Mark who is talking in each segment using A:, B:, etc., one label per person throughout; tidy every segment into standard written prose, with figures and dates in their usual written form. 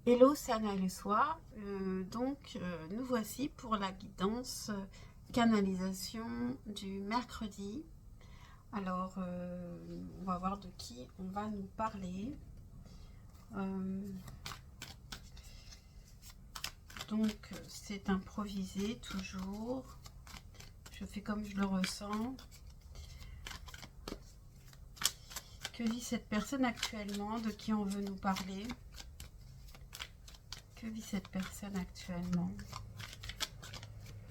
A: Hello, c'est Anna et le soir. Nous voici pour la guidance canalisation du mercredi. On va voir de qui on va nous parler. Euh, c'est improvisé toujours. Je fais comme je le ressens. Que vit cette personne actuellement? De qui on veut nous parler? Que vit cette personne actuellement?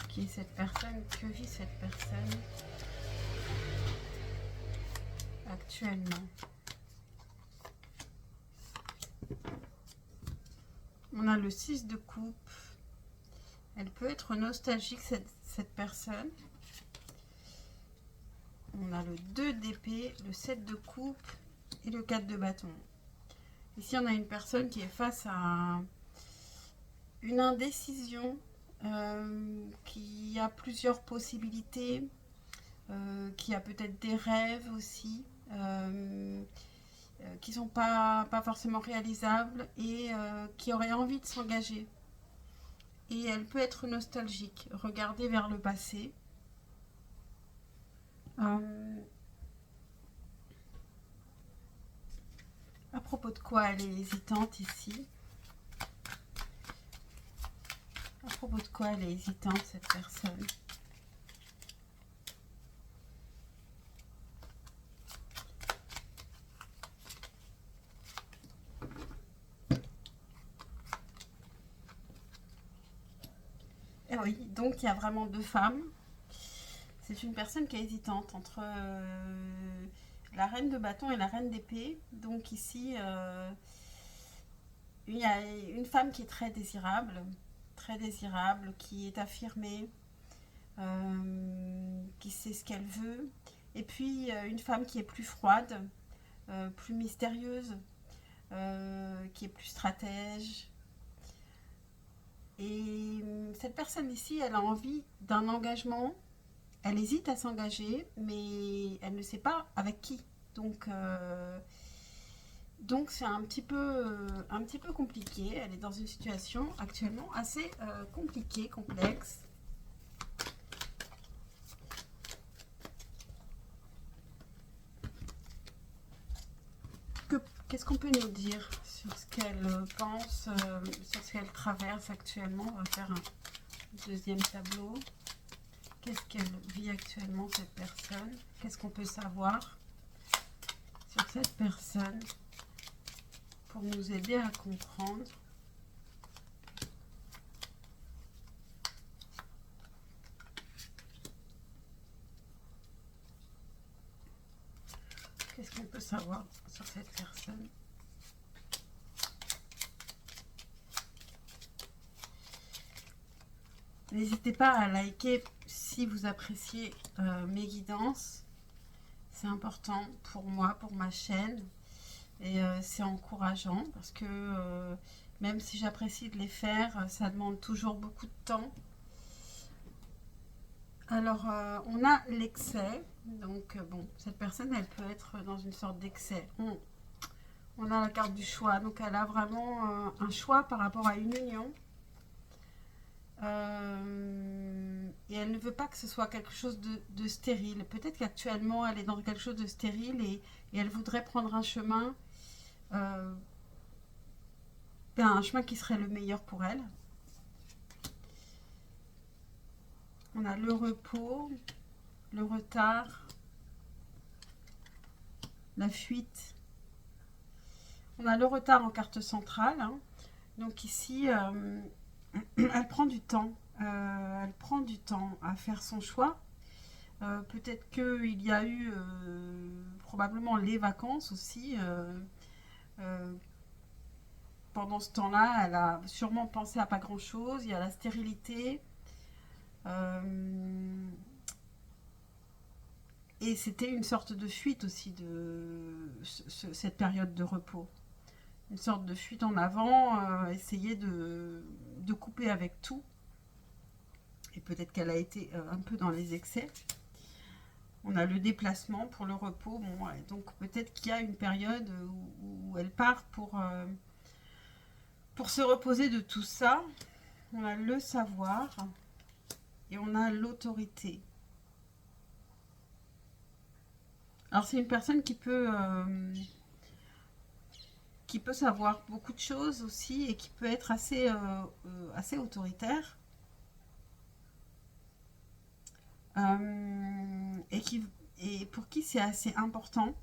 A: Qui est cette personne? Que vit cette personne actuellement? On a le 6 de coupe. Elle peut être nostalgique, cette personne. On a le 2 d'épée, le 7 de coupe et le 4 de bâton. Ici, on a une personne qui est face à une indécision, qui a plusieurs possibilités, qui a peut-être des rêves aussi, qui ne sont pas forcément réalisables et qui aurait envie de s'engager. Et elle peut être nostalgique, regarder vers le passé. Euh, à propos de quoi elle est hésitante ici? À propos de quoi elle est hésitante, cette personne? Eh oui, donc il y a vraiment deux femmes. C'est une personne qui est hésitante entre la reine de bâton et la reine d'épée. Donc ici, il y a une femme qui est très désirable, qui est affirmée, qui sait ce qu'elle veut. Et puis une femme qui est plus froide, plus mystérieuse, qui est plus stratège. Et cette personne ici, elle a envie d'un engagement. Elle hésite à s'engager, mais elle ne sait pas avec qui. Donc, euh, donc c'est un petit peu compliqué. Elle est dans une situation actuellement assez compliquée, complexe. Qu'est-ce qu'on peut nous dire sur ce qu'elle pense, sur ce qu'elle traverse actuellement? On va faire un deuxième tableau. Qu'est-ce qu'elle vit actuellement, cette personne? Qu'est-ce qu'on peut savoir sur cette personne pour nous aider à comprendre? Qu'est-ce qu'on peut savoir sur cette personne? N'hésitez pas à liker si vous appréciez mes guidances. C'est important pour moi, pour ma chaîne. Et c'est encourageant parce que même si j'apprécie de les faire, ça demande toujours beaucoup de temps. On a l'excès. Bon, cette personne, elle peut être dans une sorte d'excès. On a la carte du choix. Donc, elle a vraiment un choix par rapport à une union. Et elle ne veut pas que ce soit quelque chose de stérile. Peut-être qu'actuellement, elle est dans quelque chose de stérile et elle voudrait prendre euh, un chemin qui serait le meilleur pour elle. On a le repos, le retard, la fuite. On a le retard en carte centrale. Hein. Donc ici, elle prend du temps. Elle prend du temps à faire son choix. Peut-être qu'il y a eu probablement les vacances aussi. Euh, Pendant ce temps-là, elle a sûrement pensé à pas grand-chose. Il y a la stérilité. Euh, et c'était une sorte de fuite aussi de cette période de repos. Une sorte de fuite en avant, essayer de couper avec tout. Et peut-être qu'elle a été un peu dans les excès. On a le déplacement pour le repos. Bon, donc peut-être qu'il y a une période où elle part Pour se reposer de tout ça, on a le savoir et on a l'autorité. Alors c'est une personne qui peut savoir beaucoup de choses aussi et qui peut être assez autoritaire. Et pour qui c'est assez important.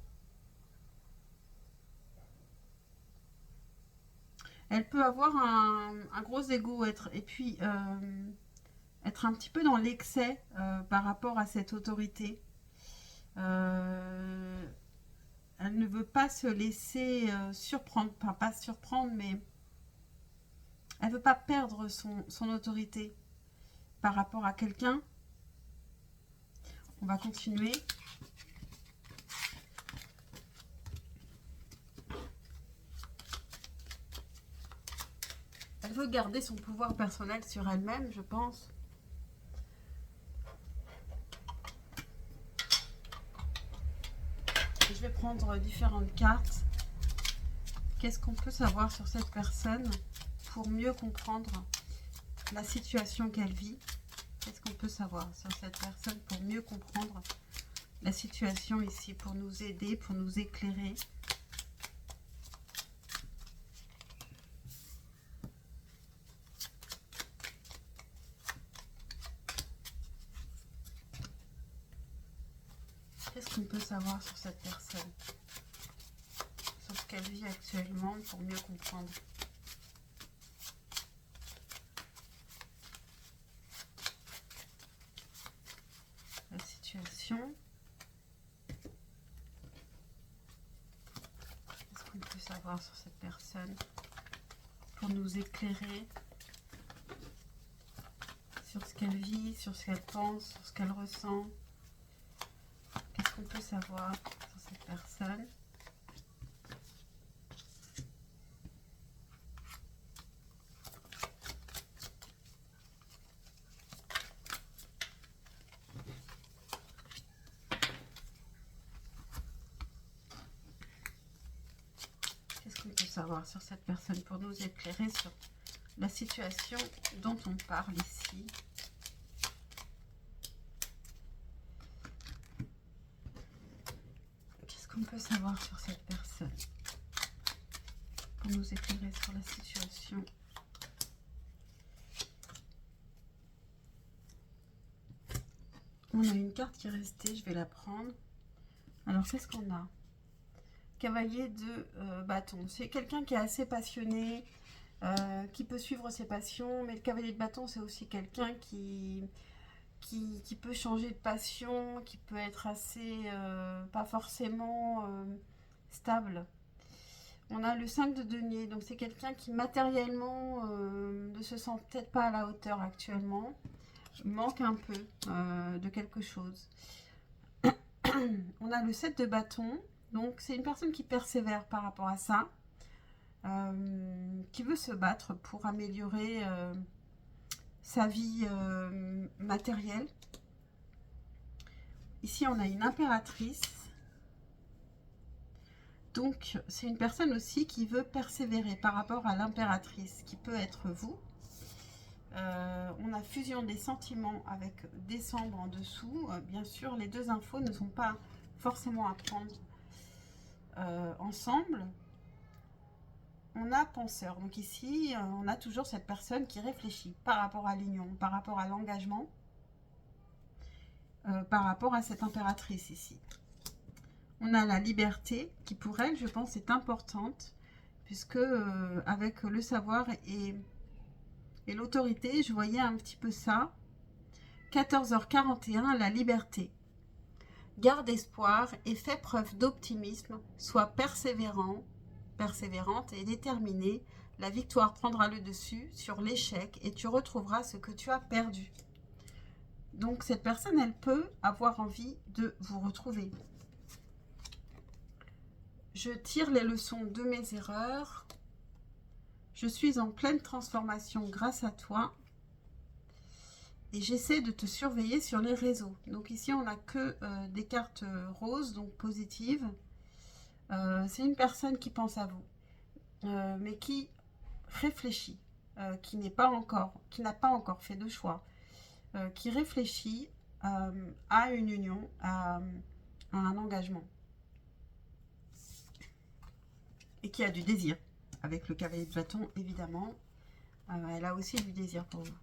A: Elle peut avoir un gros ego et puis être un petit peu dans l'excès par rapport à cette autorité. Elle ne veut pas se laisser surprendre, enfin, pas surprendre, mais elle ne veut pas perdre son autorité par rapport à quelqu'un. On va continuer. Elle veut garder son pouvoir personnel sur elle-même, je pense. Je vais prendre différentes cartes. Qu'est-ce qu'on peut savoir sur cette personne pour mieux comprendre la situation qu'elle vit? Qu'est-ce qu'on peut savoir sur cette personne pour mieux comprendre la situation ici, pour nous aider, pour nous éclairer? Qu'est-ce qu'on peut savoir sur cette personne? Sur ce qu'elle vit actuellement pour mieux comprendre. La situation. Qu'est-ce qu'on peut savoir sur cette personne pour nous éclairer sur ce qu'elle vit, sur ce qu'elle pense, sur ce qu'elle ressent? Qu'est-ce qu'on peut savoir sur cette personne? Qu'est-ce qu'on peut savoir sur cette personne pour nous éclairer sur la situation dont on parle ici? Qu'est-ce qu'on peut savoir sur cette personne pour nous éclairer sur la situation? On a une carte qui est restée, je vais la prendre. Alors, qu'est-ce qu'on a? Cavalier de bâton. C'est quelqu'un qui est assez passionné, qui peut suivre ses passions, mais le cavalier de bâton, c'est aussi quelqu'un qui peut changer de passion, qui peut être assez, pas forcément stable. On a le 5 de denier, donc c'est quelqu'un qui matériellement ne se sent peut-être pas à la hauteur actuellement, manque un peu de quelque chose. On a le 7 de bâton, donc c'est une personne qui persévère par rapport à ça, qui veut se battre pour améliorer sa vie matérielle. Ici, on a une impératrice. Donc, c'est une personne aussi qui veut persévérer par rapport à l'impératrice, qui peut être vous. On a fusion des sentiments avec décembre en dessous. Bien sûr, les deux infos ne sont pas forcément à prendre ensemble. On a penseur. Donc ici, on a toujours cette personne qui réfléchit par rapport à l'union, par rapport à l'engagement, par rapport à cette impératrice ici. On a la liberté qui pour elle, je pense, est importante puisque avec le savoir et l'autorité, je voyais un petit peu ça. 14h41, la liberté. Garde espoir et fais preuve d'optimisme, sois persévérante et déterminée. La victoire prendra le dessus sur l'échec et tu retrouveras ce que tu as perdu. Donc cette personne, elle peut avoir envie de vous retrouver. Je tire les leçons de mes erreurs. Je suis en pleine transformation grâce à toi. Et j'essaie de te surveiller sur les réseaux. Donc ici, on n'a que des cartes roses, donc positives. C'est une personne qui pense à vous, mais qui réfléchit, qui n'a pas encore fait de choix, qui réfléchit à une union, à un engagement, et qui a du désir. Avec le cavalier de bâton, évidemment, elle a aussi du désir pour vous.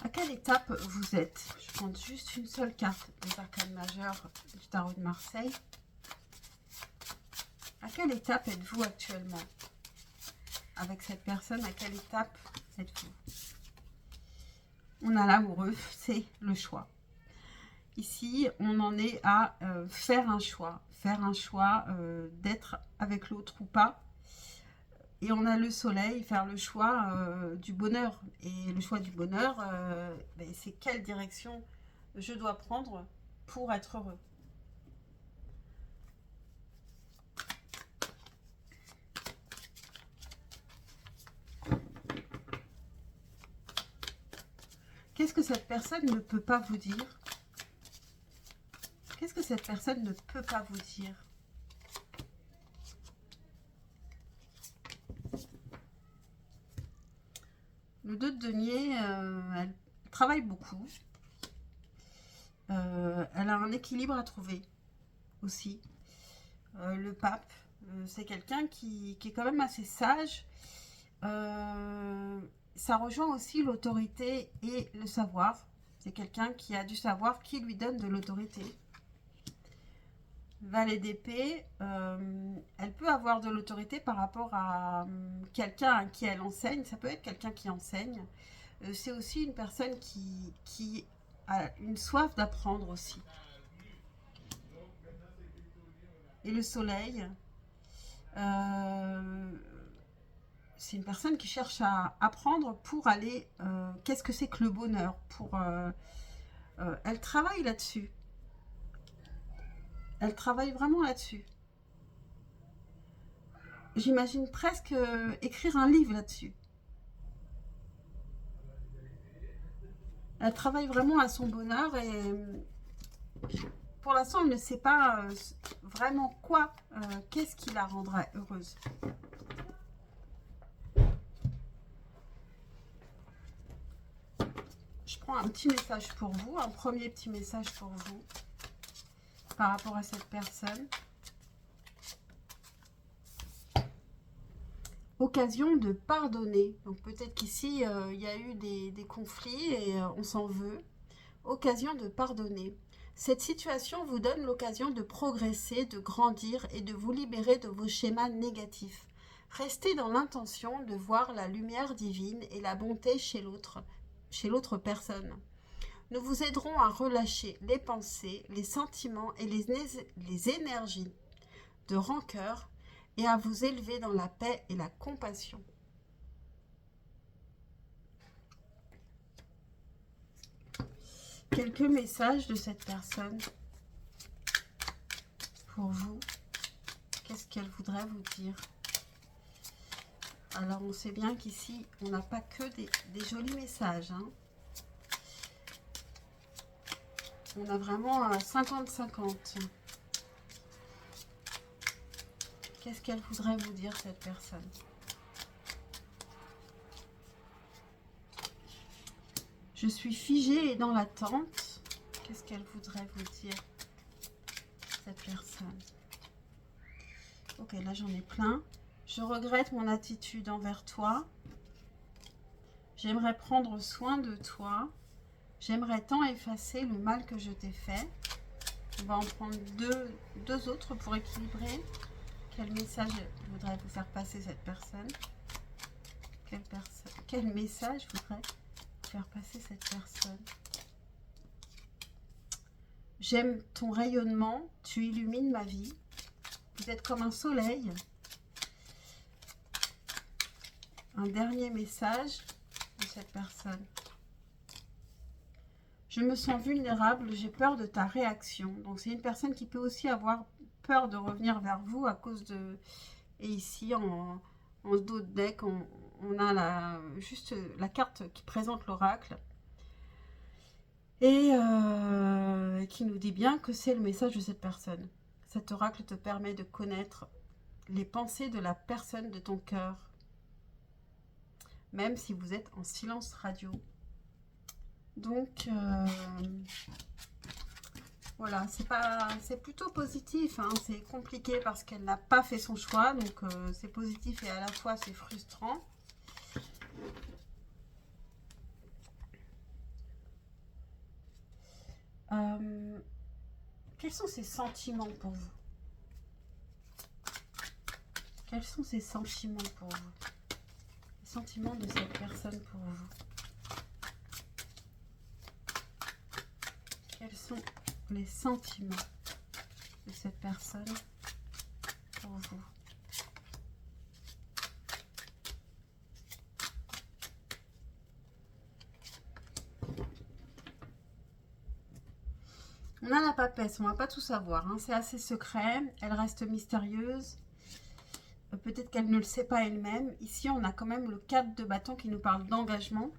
A: À quelle étape vous êtes? Je prends juste une seule carte des arcanes majeures du tarot de Marseille. À quelle étape êtes-vous actuellement? Avec cette personne, à quelle étape êtes-vous? On a l'amoureux, c'est le choix. Ici, on en est à faire un choix d'être avec l'autre ou pas. Et on a le soleil, faire le choix du bonheur. Et le choix du bonheur, c'est quelle direction je dois prendre pour être heureux. Qu'est-ce que cette personne ne peut pas vous dire? Qu'est-ce que cette personne ne peut pas vous dire? Le 2 de denier, elle travaille beaucoup. Elle a un équilibre à trouver aussi. Le pape, c'est quelqu'un qui est quand même assez sage. Ça rejoint aussi l'autorité et le savoir. C'est quelqu'un qui a du savoir qui lui donne de l'autorité. Valet d'épée, elle peut avoir de l'autorité par rapport à quelqu'un à qui elle enseigne. Ça peut être quelqu'un qui enseigne. C'est aussi une personne qui a une soif d'apprendre aussi. Et le soleil, c'est une personne qui cherche à apprendre pour aller... qu'est-ce que c'est que le bonheur elle travaille là-dessus. Elle travaille vraiment là-dessus. J'imagine presque écrire un livre là-dessus. Elle travaille vraiment à son bonheur et pour l'instant, elle ne sait pas vraiment qu'est-ce qui la rendrait heureuse. Je prends un petit message pour vous, un premier petit message pour vous par rapport à cette personne. Occasion de pardonner. Donc peut-être qu'ici, il y a eu des conflits et on s'en veut. Occasion de pardonner. Cette situation vous donne l'occasion de progresser, de grandir et de vous libérer de vos schémas négatifs. Restez dans l'intention de voir la lumière divine et la bonté chez l'autre personne. Nous vous aiderons à relâcher les pensées, les sentiments et les énergies de rancœur et à vous élever dans la paix et la compassion. Quelques messages de cette personne pour vous. Qu'est-ce qu'elle voudrait vous dire? Alors, on sait bien qu'ici, on n'a pas que des jolis messages. Hein. On a vraiment 50-50. Qu'est-ce qu'elle voudrait vous dire, cette personne? Je suis figée et dans l'attente. Qu'est-ce qu'elle voudrait vous dire, cette personne? Ok, là j'en ai plein. Je regrette mon attitude envers toi. J'aimerais prendre soin de toi. J'aimerais tant effacer le mal que je t'ai fait. On va en prendre deux autres pour équilibrer. Quel message voudrait vous faire passer cette personne? Quel message voudrait faire passer cette personne? J'aime ton rayonnement, tu illumines ma vie. Vous êtes comme un soleil. Un dernier message de cette personne. Je me sens vulnérable, j'ai peur de ta réaction. Donc c'est une personne qui peut aussi avoir peur de revenir vers vous à cause de... Et ici, en En dos de deck, on a juste la carte qui présente l'oracle. Et qui nous dit bien que c'est le message de cette personne. Cet oracle te permet de connaître les pensées de la personne de ton cœur, même si vous êtes en silence radio. Donc, voilà, c'est plutôt positif, hein. C'est compliqué parce qu'elle n'a pas fait son choix, donc c'est positif et à la fois c'est frustrant. Quels sont ses sentiments pour vous? Quels sont ses sentiments pour vous? Les sentiments de cette personne pour vous? Quels sont les sentiments de cette personne pour vous? On a la papesse, on ne va pas tout savoir, hein. C'est assez secret, elle reste mystérieuse. Peut-être qu'elle ne le sait pas elle-même. Ici, on a quand même le 4 de bâton qui nous parle d'engagement.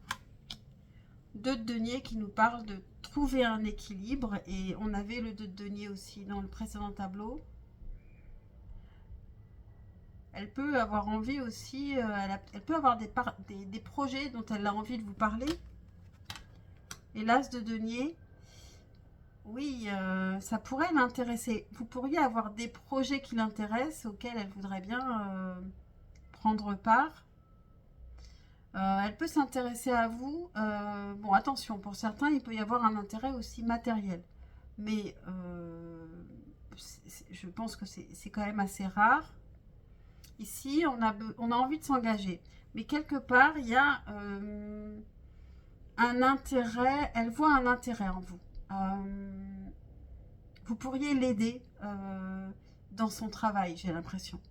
A: 2 de denier qui nous parle de trouver un équilibre. Et on avait le 2 de denier aussi dans le précédent tableau. Elle peut avoir envie aussi, elle peut avoir des projets dont elle a envie de vous parler. Et l'as de denier, oui, ça pourrait l'intéresser. Vous pourriez avoir des projets qui l'intéressent, auxquels elle voudrait bien prendre part. Elle peut s'intéresser à vous. Bon, attention, pour certains, il peut y avoir un intérêt aussi matériel. Mais je pense que c'est quand même assez rare. Ici, on a envie de s'engager. Mais quelque part, il y a un intérêt. Elle voit un intérêt en vous. Vous pourriez l'aider dans son travail, j'ai l'impression.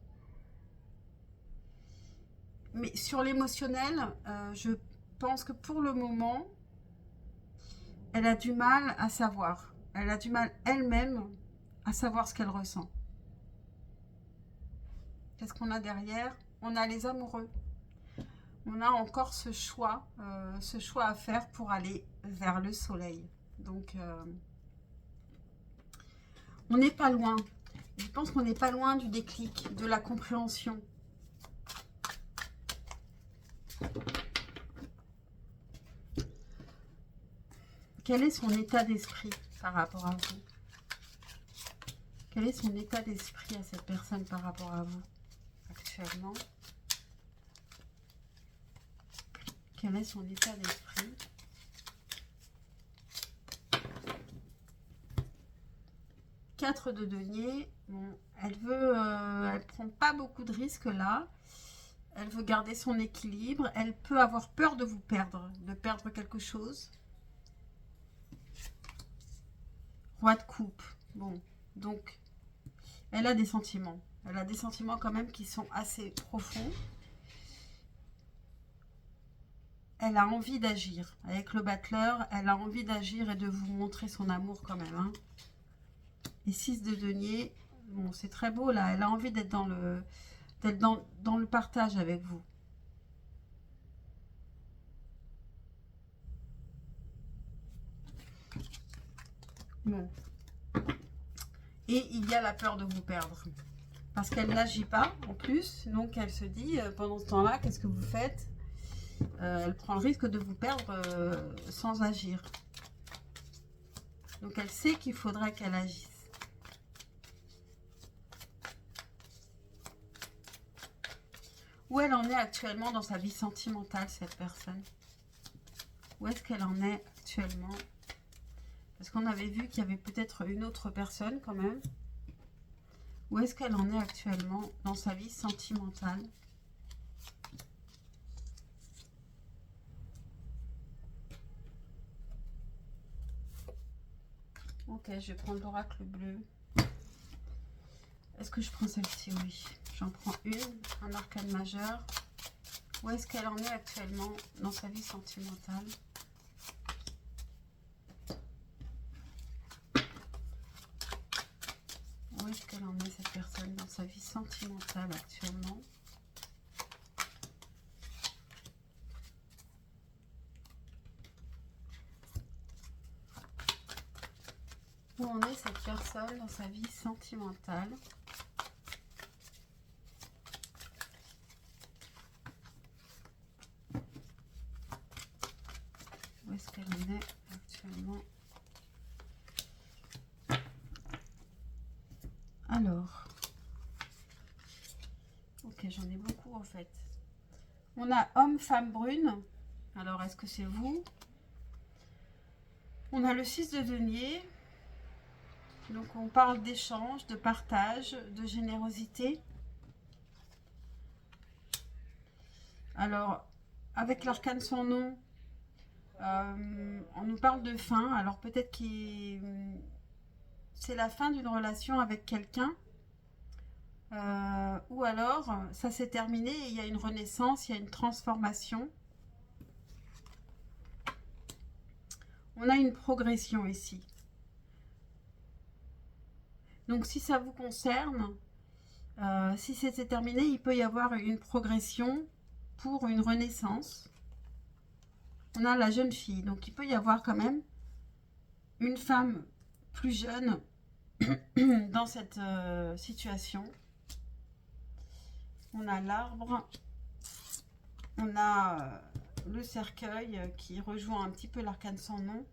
A: Mais sur l'émotionnel, je pense que pour le moment, elle a du mal à savoir. Elle a du mal elle-même à savoir ce qu'elle ressent. Qu'est-ce qu'on a derrière? On a les amoureux. On a encore ce choix à faire pour aller vers le soleil. Donc, on n'est pas loin. Je pense qu'on n'est pas loin du déclic, de la compréhension. Quel est son état d'esprit par rapport à vous? Quel est son état d'esprit à cette personne par rapport à vous actuellement? Quel est son état d'esprit? Quatre de denier. Bon, elle prend pas beaucoup de risques là. Elle veut garder son équilibre. Elle peut avoir peur de vous perdre, de perdre quelque chose. Roi de coupe. Bon, donc, elle a des sentiments. Elle a des sentiments quand même qui sont assez profonds. Elle a envie d'agir. Avec le battleur, elle a envie d'agir et de vous montrer son amour quand même. Hein. Et 6 de denier, bon, c'est très beau là. Elle a envie d'être dans le partage avec vous. Bon. Et il y a la peur de vous perdre. Parce qu'elle n'agit pas en plus. Donc elle se dit, pendant ce temps-là, qu'est-ce que vous faites? Elle prend le risque de vous perdre sans agir. Donc elle sait qu'il faudrait qu'elle agisse. Où elle en est actuellement dans sa vie sentimentale, cette personne? Où est-ce qu'elle en est actuellement? Parce qu'on avait vu qu'il y avait peut-être une autre personne quand même. Où est-ce qu'elle en est actuellement dans sa vie sentimentale? Ok, je vais prendre l'oracle bleu. Est-ce que je prends celle-ci? Oui. J'en prends une, un arcane majeur. Où est-ce qu'elle en est actuellement dans sa vie sentimentale? Où est-ce qu'elle en est, cette personne, dans sa vie sentimentale actuellement? personne dans sa vie sentimentale. Où est-ce qu'elle en est actuellement? Alors, ok, j'en ai beaucoup en fait. On a homme, femme brune. Alors, est-ce que c'est vous? On a le 6 de denier. Donc, on parle d'échange, de partage, de générosité. Alors, avec l'arcane sans nom, on nous parle de fin. Alors, peut-être que c'est la fin d'une relation avec quelqu'un. Ou alors, ça s'est terminé et il y a une renaissance, il y a une transformation. On a une progression ici. Donc, si ça vous concerne, si c'était terminé, il peut y avoir une progression pour une renaissance. On a la jeune fille, donc il peut y avoir quand même une femme plus jeune dans cette situation. On a l'arbre, on a le cercueil qui rejoint un petit peu l'arcane sans nom.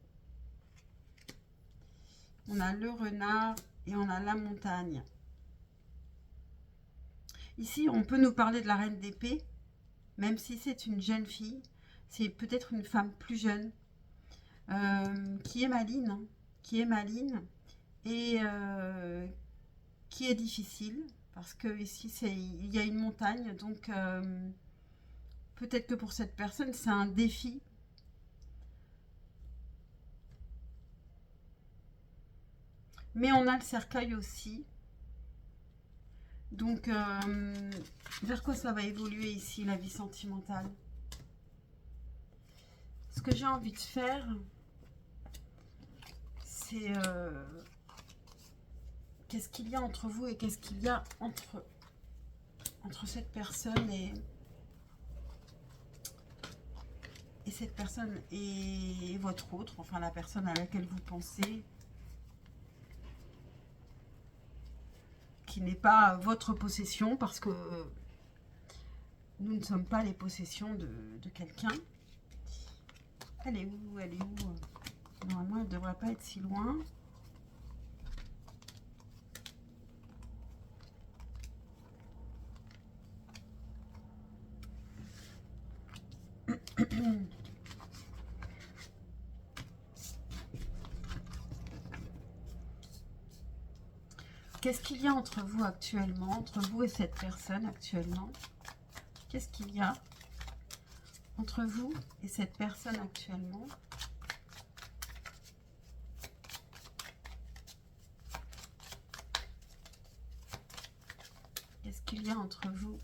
A: On a le renard et on a la montagne. Ici, on peut nous parler de la reine d'épée, même si c'est une jeune fille. C'est peut-être une femme plus jeune qui est maligne, hein, et qui est difficile parce que ici il y a une montagne, donc peut-être que pour cette personne c'est un défi. Mais on a le cercueil aussi. Donc, vers quoi ça va évoluer ici, la vie sentimentale? Ce que j'ai envie de faire, c'est qu'est-ce qu'il y a entre vous et qu'est-ce qu'il y a entre cette personne et cette personne et votre autre, enfin la personne à laquelle vous pensez, qui n'est pas votre possession, parce que nous ne sommes pas les possessions de quelqu'un. Elle est où? Elle est où? Normalement, elle ne devrait pas être si loin. Qu'est-ce qu'il y a entre vous actuellement, entre vous et cette personne actuellement? Qu'est-ce qu'il y a entre vous et cette personne actuellement? Qu'est-ce qu'il y a entre vous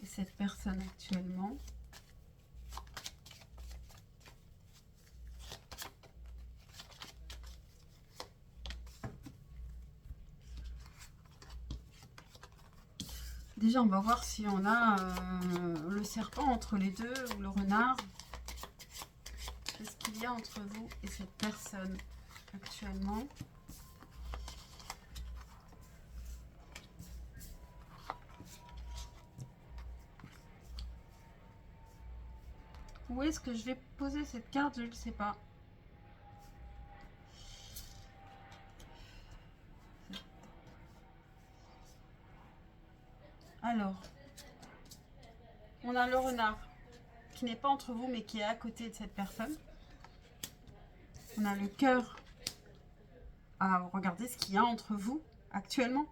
A: et cette personne actuellement? Déjà, on va voir si on a le serpent entre les deux ou le renard. Qu'est-ce qu'il y a entre vous et cette personne actuellement? Où est-ce que je vais poser cette carte? Je ne sais pas. Alors, on a le renard qui n'est pas entre vous mais qui est à côté de cette personne. On a le cœur. Ah, regardez ce qu'il y a entre vous actuellement.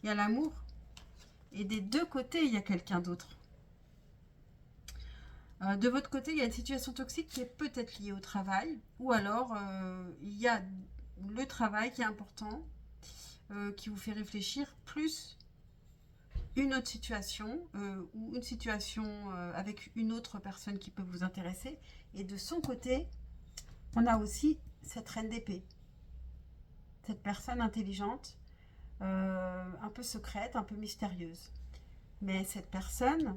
A: Il y a l'amour. Et des deux côtés, il y a quelqu'un d'autre. De votre côté, il y a une situation toxique qui est peut-être liée au travail. Ou alors, il y a le travail qui est important, qui vous fait réfléchir, plus une autre situation, ou une situation avec une autre personne qui peut vous intéresser. Et de son côté, on a aussi cette reine d'épée. Cette personne intelligente, un peu secrète, un peu mystérieuse. Mais cette personne,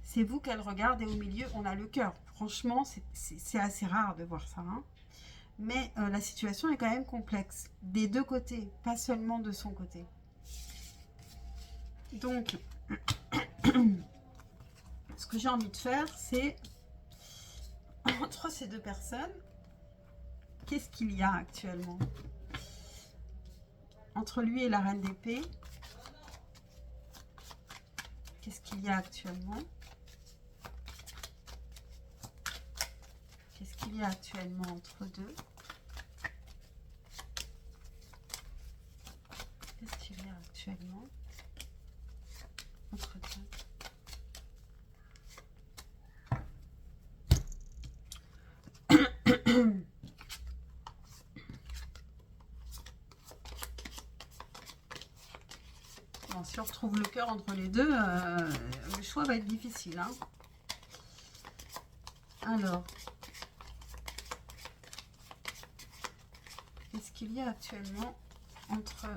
A: c'est vous qu'elle regarde et au milieu, on a le cœur. Franchement, c'est assez rare de voir ça. Hein. Mais la situation est quand même complexe. Des deux côtés, pas seulement de son côté. Donc, ce que j'ai envie de faire, c'est, entre ces deux personnes, qu'est-ce qu'il y a actuellement? Entre lui et la reine d'épée, qu'est-ce qu'il y a actuellement? Qu'est-ce qu'il y a actuellement entre deux? Qu'est-ce qu'il y a actuellement entre deux? Bon, si on retrouve le cœur entre les deux, le choix va être difficile. Hein. Alors, qu'est-ce qu'il y a actuellement entre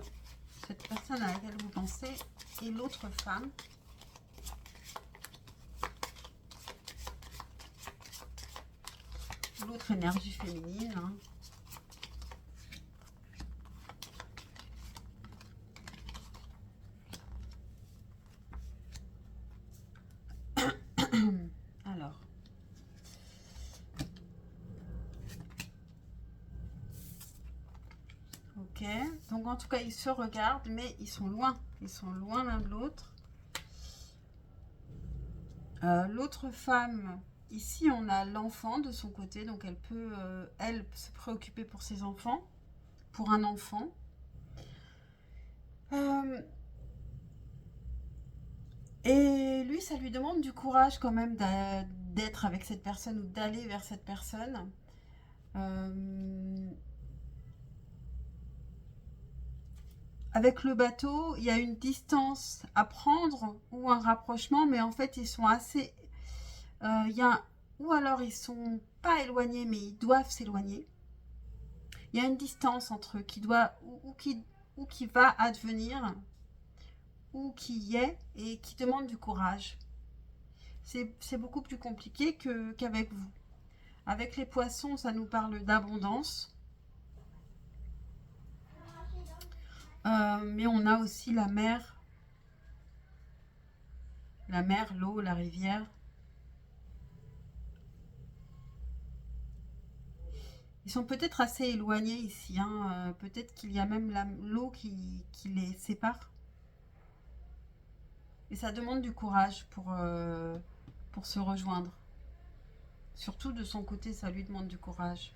A: cette personne à laquelle vous pensez et l'autre femme? L'autre énergie féminine. Hein. Alors. Ok. Donc en tout cas, ils se regardent, mais ils sont loin. Ils sont loin l'un de l'autre. L'autre femme, ici, on a l'enfant de son côté. Donc elle peut, elle, se préoccuper pour ses enfants. Pour un enfant. Et lui, ça lui demande du courage quand même d'être avec cette personne ou d'aller vers cette personne. Avec le bateau, il y a une distance à prendre ou un rapprochement, mais en fait, ils sont assez... il y a, ou alors, ils sont pas éloignés, mais ils doivent s'éloigner. Il y a une distance entre eux qui doit ou qui va advenir ou qui y est et qui demande du courage. C'est beaucoup plus compliqué qu'avec vous. Avec les poissons, ça nous parle d'abondance. Mais on a aussi la mer, l'eau, la rivière. Ils sont peut-être assez éloignés ici. Hein. Peut-être qu'il y a même l'eau qui les sépare. Et ça demande du courage pour se rejoindre. Surtout de son côté, ça lui demande du courage.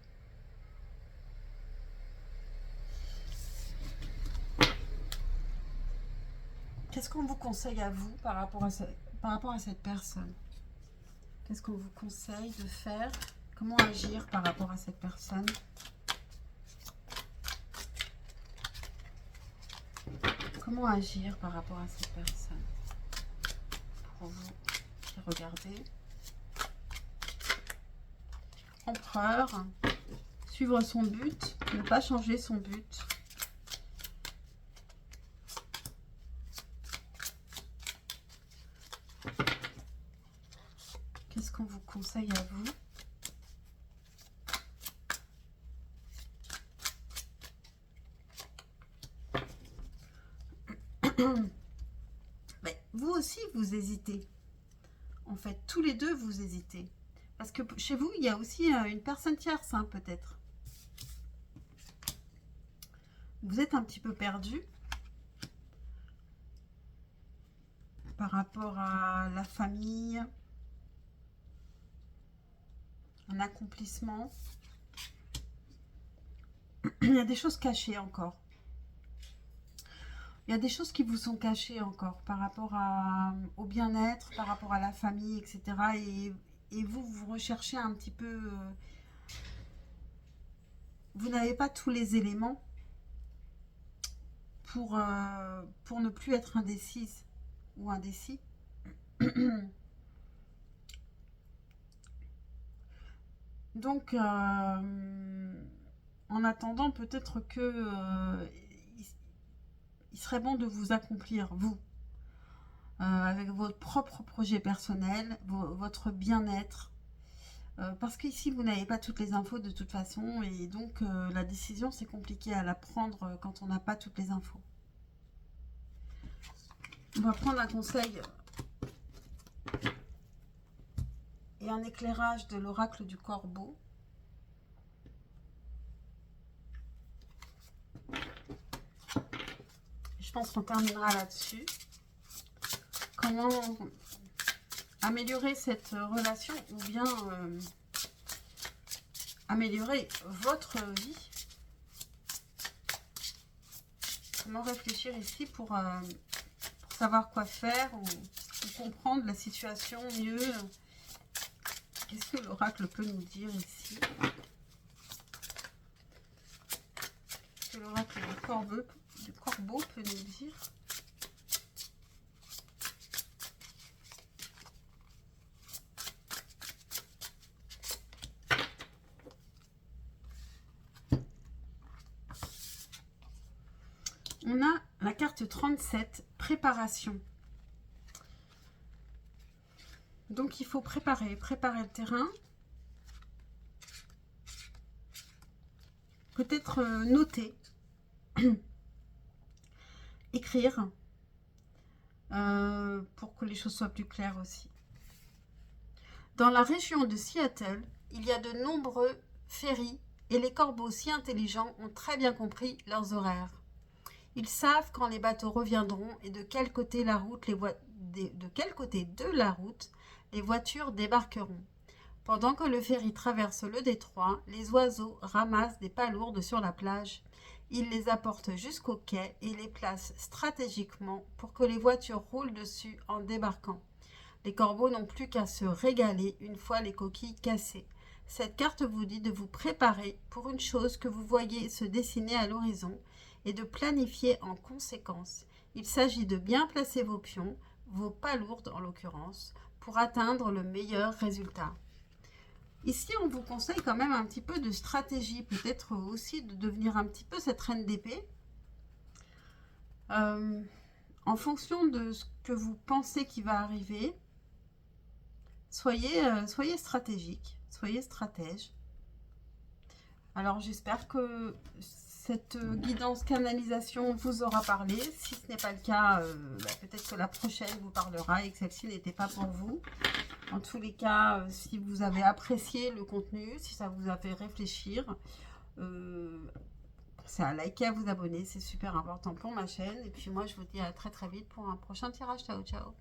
A: Qu'est-ce qu'on vous conseille à vous par rapport à cette personne? Qu'est-ce qu'on vous conseille de faire? Comment agir par rapport à cette personne? Comment agir par rapport à cette personne? Pour vous qui regardez. Empereur. Suivre son but. Ne pas changer son but. Qu'est-ce qu'on vous conseille à vous? Mais vous aussi, vous hésitez. En fait, tous les deux, vous hésitez. Parce que chez vous, il y a aussi une personne tierce, hein, peut-être. Vous êtes un petit peu perdu par rapport à la famille, un accomplissement. Il y a des choses cachées encore. Il y a des choses qui vous sont cachées encore par rapport au bien-être, par rapport à la famille, etc. Et vous recherchez un petit peu... vous n'avez pas tous les éléments pour ne plus être indécise ou indécis. Donc, en attendant, peut-être que il serait bon de vous accomplir, vous, avec votre propre projet personnel, votre bien-être, Parce qu'ici, vous n'avez pas toutes les infos de toute façon. Et donc, la décision, c'est compliqué à la prendre quand on n'a pas toutes les infos. On va prendre un conseil et un éclairage de l'oracle du Corbeau. Je pense qu'on terminera là-dessus. Comment améliorer cette relation ou bien améliorer votre vie. Comment réfléchir ici pour savoir quoi faire ou comprendre la situation mieux. Qu'est-ce que l'oracle peut nous dire ici? Qu'est-ce que l'oracle du corbeau peut nous dire? On a la carte 37, préparation. Donc, il faut préparer le terrain. Peut-être noter, écrire, pour que les choses soient plus claires aussi. Dans la région de Seattle, il y a de nombreux ferries et les corbeaux si intelligents ont très bien compris leurs horaires. Ils savent quand les bateaux reviendront et de quel côté de la route les voitures débarqueront. Pendant que le ferry traverse le détroit, les oiseaux ramassent des palourdes sur la plage. Ils les apportent jusqu'au quai et les placent stratégiquement pour que les voitures roulent dessus en débarquant. Les corbeaux n'ont plus qu'à se régaler une fois les coquilles cassées. Cette carte vous dit de vous préparer pour une chose que vous voyez se dessiner à l'horizon et de planifier en conséquence. Il s'agit de bien placer vos pions, vos palourdes en l'occurrence, pour atteindre le meilleur résultat. Ici, on vous conseille quand même un petit peu de stratégie, peut-être aussi de devenir un petit peu cette reine d'épée. En fonction de ce que vous pensez qui va arriver, soyez stratégique, soyez stratège. Alors, j'espère que cette guidance canalisation vous aura parlé. Si ce n'est pas le cas, peut-être que la prochaine vous parlera et que celle-ci n'était pas pour vous. En tous les cas, si vous avez apprécié le contenu, si ça vous a fait réfléchir, pensez à liker, à vous abonner, c'est super important pour ma chaîne. Et puis moi, je vous dis à très très vite pour un prochain tirage. Ciao, ciao.